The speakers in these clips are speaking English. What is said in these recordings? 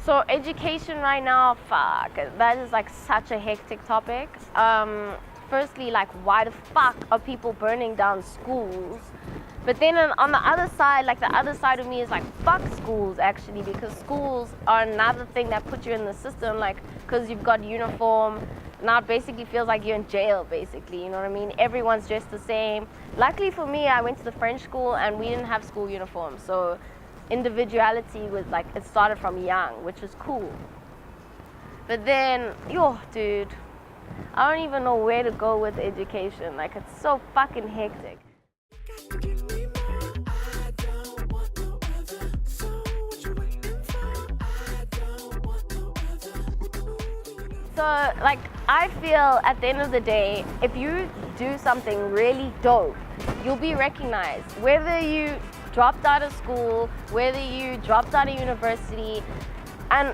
So education right now, fuck, that is like such a hectic topic. Firstly, like, why the fuck are people burning down schools? But then on the other side, like, the other side of me is like, fuck schools, actually, because schools are another thing that put you in the system, like, because you've got uniform. Now it basically feels like you're in jail, basically, you know what I mean? Everyone's dressed the same. Luckily for me, I went to the French school and we didn't have school uniforms, so individuality was like, it started from young, which was cool. But then, yo, dude, I don't even know where to go with education. Like, it's so fucking hectic. So, like, I feel at the end of the day, if you do something really dope, you'll be recognized. Whether you dropped out of school, whether you dropped out of university, and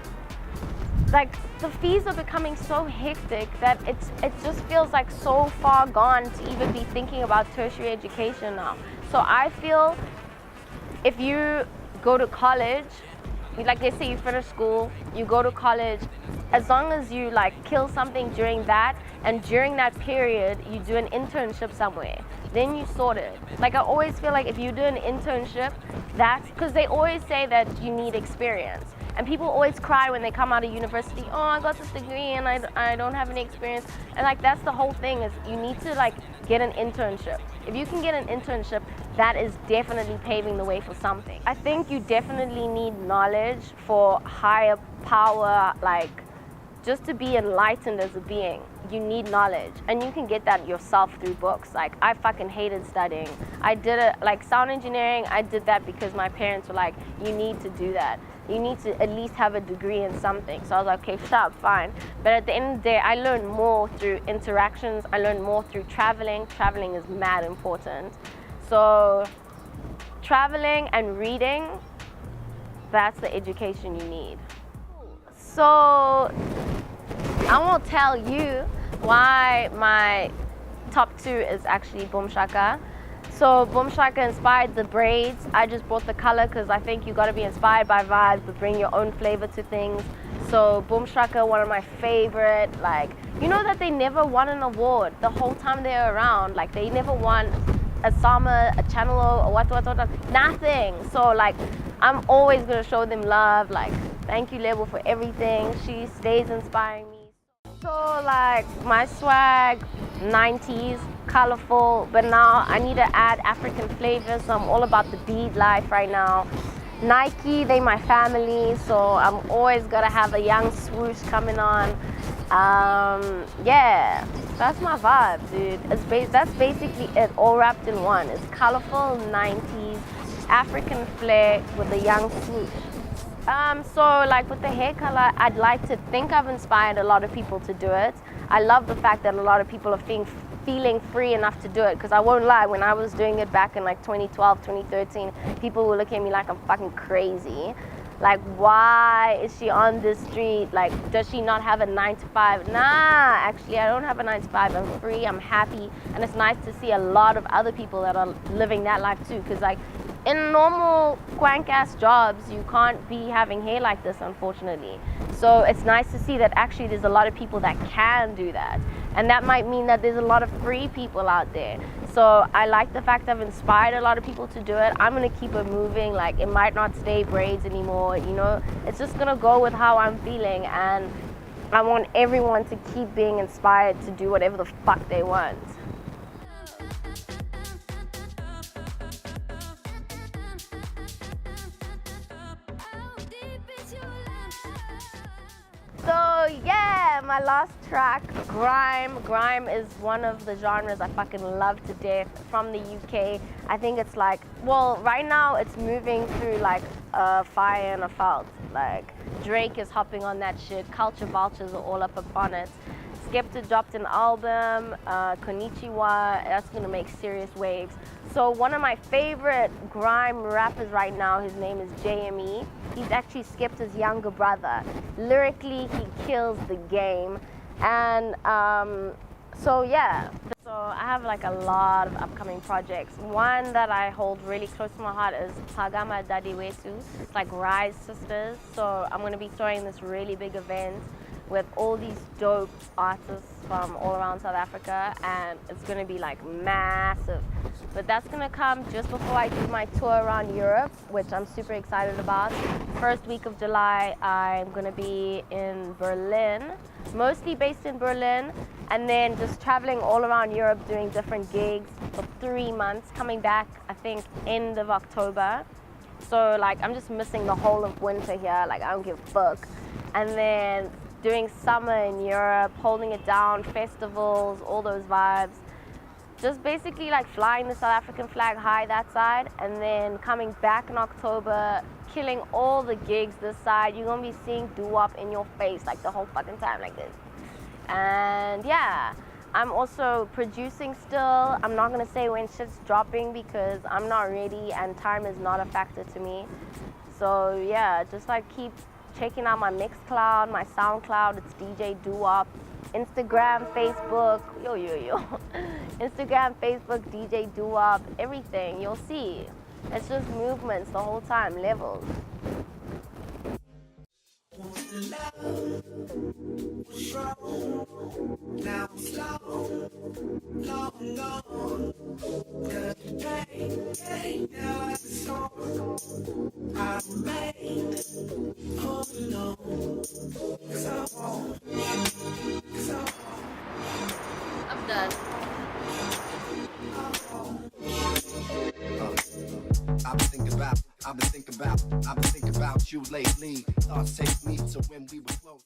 like, the fees are becoming so hectic that it just feels like so far gone to even be thinking about tertiary education now. So I feel if you go to college, like, let's say you finish school, you go to college, as long as you like kill something during that, and during that period you do an internship somewhere, then you sort it. Like, I always feel like if you do an internship, that's because they always say that you need experience. And people always cry when they come out of university, oh, I got this degree and I don't have any experience. And like, that's the whole thing, is you need to like get an internship. If you can get an internship, that is definitely paving the way for something. I think you definitely need knowledge for higher power, like, just to be enlightened as a being. You need knowledge, and you can get that yourself through books. Like, I fucking hated studying. I did it, like sound engineering, I did that because my parents were like, you need to do that. You need to at least have a degree in something. So I was like, okay, stop, fine. But at the end of the day, I learned more through interactions. I learned more through traveling. Traveling is mad important. So traveling and reading, that's the education you need. So I won't tell you why my top 2 is actually Boom Shaka. So Boom Shaka inspired the braids. I just brought the color because I think you gotta be inspired by vibes, but bring your own flavor to things. So Boom Shaka, one of my favorite, like, you know that they never won an award the whole time they were around. Like, they never won a Sama, a Channel O, or what, nothing. So like, I'm always gonna show them love. Like, thank you, Lebo, for everything. She stays inspiring me. So like, my swag, 90s, colorful, but now I need to add African flavors, so I'm all about the bead life right now. Nike, they my family, so I'm always gonna have a young swoosh coming on. Yeah, that's my vibe, dude. That's basically it, all wrapped in one. It's colorful, 90s, African flair with a young swoosh. So like with the hair color, I'd like to think I've inspired a lot of people to do it. I love the fact that a lot of people are feeling free enough to do it, because I won't lie, when I was doing it back in like 2012, 2013, people would look at me like I'm fucking crazy. Like, why is she on the street? Like, does she not have a 9-to-5? Nah, actually, I don't have a 9-to-5. I'm free, I'm happy, and it's nice to see a lot of other people that are living that life too, because like, in normal quank-ass jobs, you can't be having hair like this, unfortunately. So it's nice to see that actually there's a lot of people that can do that. And that might mean that there's a lot of free people out there. So I like the fact I've inspired a lot of people to do it. I'm gonna keep it moving. Like, it might not stay braids anymore, you know? It's just gonna go with how I'm feeling, and I want everyone to keep being inspired to do whatever the fuck they want. So yeah, my last track, Grime. Grime is one of the genres I fucking love to death, from the UK. I think it's like, well, right now it's moving through like a fire and a felt. Like, Drake is hopping on that shit, Culture Vultures are all up upon it. Skepta dropped an album, Konnichiwa, that's gonna make serious waves. So one of my favorite grime rappers right now, his name is JME. He's actually Skepta's younger brother. Lyrically, he kills the game. And so yeah, so So I have like a lot of upcoming projects. One that I hold really close to my heart is Pagama Dadiwesu. It's like Rise Sisters. So I'm going to be throwing this really big event with all these dope artists from all around South Africa, and it's going to be like massive. But that's going to come just before I do my tour around Europe, which I'm super excited about. First week of July, I'm going to be in Berlin, mostly based in Berlin, and then just traveling all around Europe doing different gigs for 3 months, coming back, I think, end of October. So like I'm just missing the whole of winter here, like I don't give a fuck. And then doing summer in Europe, holding it down, festivals, all those vibes. Just basically like flying the South African flag high that side, and then coming back in October, killing all the gigs this side. You're gonna be seeing DooWap in your face like the whole fucking time like this. And yeah, I'm also producing still. I'm not gonna say when shit's dropping because I'm not ready and time is not a factor to me. So yeah, just like keep checking out my Mixcloud, my SoundCloud. It's DJ DooWap. Instagram, Facebook, yo. Instagram, Facebook, DJ DooWap, everything. You'll see. It's just movements the whole time, levels. Now I'm slow, long gone. Cause the pain, now like a storm. I remain holding on. Cause I won't. I'm done. I've been thinking about you lately. Thoughts take me to when we were closer.